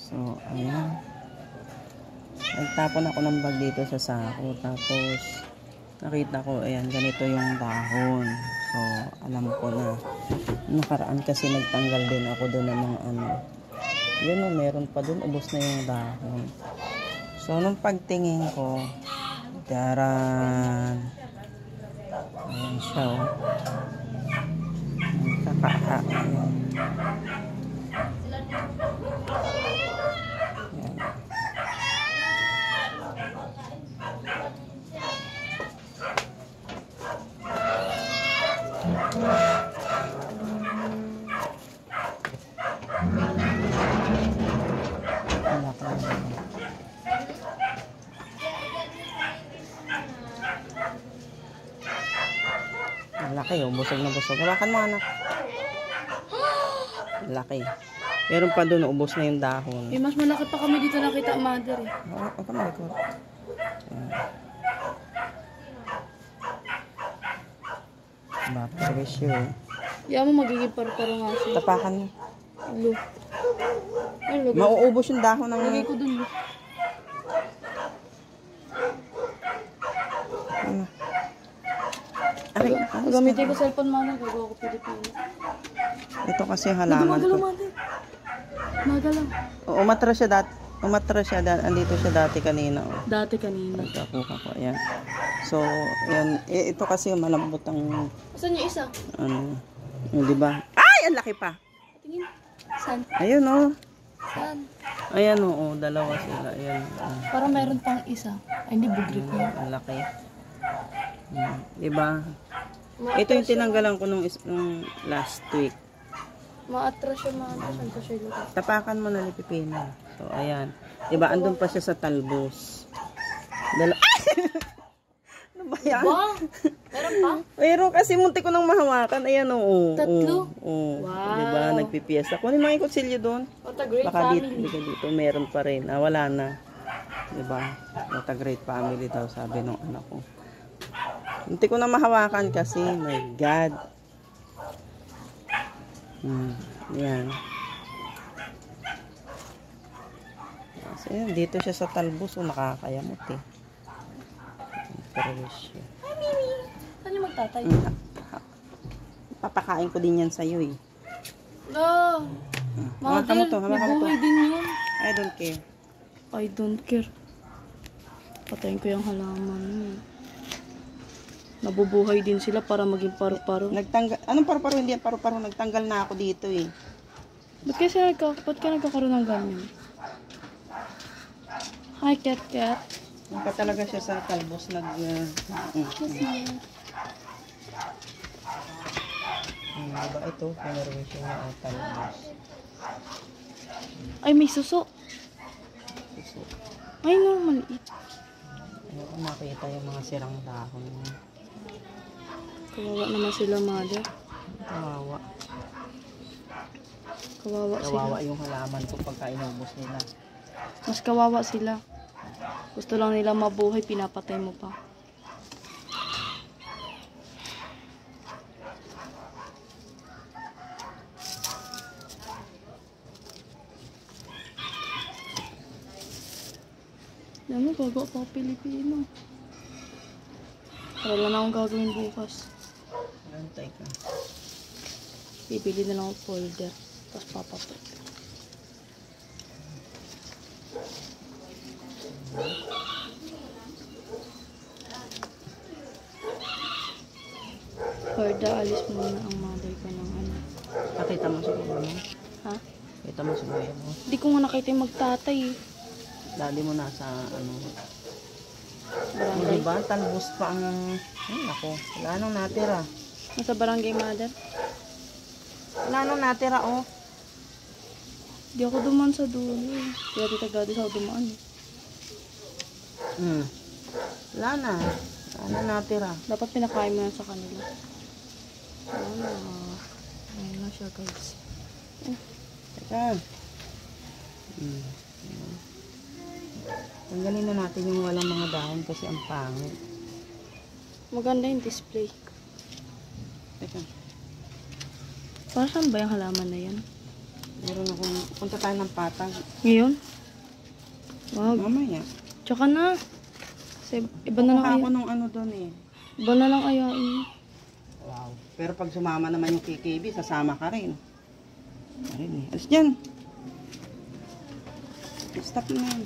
So, ayan. Nagtapon ako ng bag dito sa sako. Tapos, nakita ko, ayan, ganito yung dahon. So, alam ko na. Nakaraan kasi nagtanggal din ako doon ng mga ano. Yun o, meron pa doon. Ubos na yung dahon. So, nung pagtingin ko, daran. Ayan siya o. Kakaka. Ayan. Laki oh, busog na busog. Hawakan mo anak. Laki. Meron pa doon, ubos na yung dahon. Eh, mas malaki pa kami dito nakita, mother eh. Huwag ka malikot. Bapawish yun. Yan mo magiging paru-paro nga siya. Tapakan mo. Lo. Ay, lo. Mauubos yung dahon ng... Lagay ko dun, lo. Ano? Ay, Gamitin ko cellphone, mother. Gagawa ko Pilipino. Ito kasi halaman Magalaw, ko. mother. Magalaw. Umatras siya dati. Umatras siya dati. Andito siya dati kanina. Oh. Dati kanina. Nagkakuha ko. Ayan. So, yan. Ito kasi malambot ang... Saan yung isa? Ano? Yung diba? Ay! Ang laki pa! Tingin. Saan? Ayun oh. Saan? Ayan oh. Dalawa sila. Ayan. Parang mayroon pang isa. Ay, hindi bugrit na. Ang laki. Diba? Ito yung tinanggalan ko nung last week. Ma-atras siya, mother. Saan ko siya lugar? Tapakan mo na ni Pipina. So, ayan. Diba? Andun pa siya sa talbos. Ano ba yan? Wow! Meron pa? Pero kasi munti ko nang mahawakan. Ayan o. Tatlo? Oo. Wow. Diba? Nagpipiyesta. Kunin mo yung kutsilyo doon. What a great Baka family. dito meron pa rin. Wala na. Diba? What a great family daw, sabi nung anak ko. Munti ko na mahawakan kasi. My God. Yan. Kasi dito siya sa talbos. Nakakayamot eh. Fresh. Hi, Mimi. Saan yung magtatay? Papakain ko din yan sa'yo eh. No. Hawakan mo to. Hawakan mo to. Mabuhay din yun. I don't care. I don't care. Patayin ko yung halaman. Nabubuhay din sila para maging paru-paro. Anong paru-paro? Hindi yan paru-paro. Nagtanggal na ako dito eh. Ba't ka nagkakaroon ng ganyan? Hi, cat. Naka talaga siya sa talbos. Diba ito? Meron siya na talbos. Ay, may suso. Ay, no, maliit. Ayoko makita yung mga sirang dahon. Kawawa naman sila, mother. Kawawa. Kawawa sila. Kawawa yung halaman ko pagka inubos nila. Mas kawawa sila. Gusto lang nila mabuhay, pinapatay mo pa. Alam mo, gagawa pa ako Pilipino. Para lang akong gagawin bukas. Antay ka. Bibili na lang ako folder. Tapos papapot. Korda, alis muna ang mother ko ng ano. Pakita mo sa kuya mo. Ha? Kita mo sa kuya mo. Hindi ko nga nakita yung magtatay eh. Dali mo na sa ano. Barangay. Diba? Talbos pa ang... Ay, ako. Wala nang natira. Nasa barangay, mother. Wala nang natira, oh. Di ako duman sa dulo eh. Kaya tita Gladys ako dumaan eh. Wala na. Wala na natira. Dapat pinakain mo na sa kanila. Wala. Ayun na siya, guys. Teka. Tanggalin na natin yung walang mga dahon kasi ang pangit. Maganda yung display. Teka. Para saan ba yung halaman na yan? Meron akong, punta tayo ng patag. Ngayon? Wag. Mamaya. Tsaka na. Kasi iba na lang Kukuha ako aya. nung ano doon eh. Iba na lang ayain. Wow. Pero pag sumama naman yung KKB, sasama ka rin. Alis dyan. Stop na yan.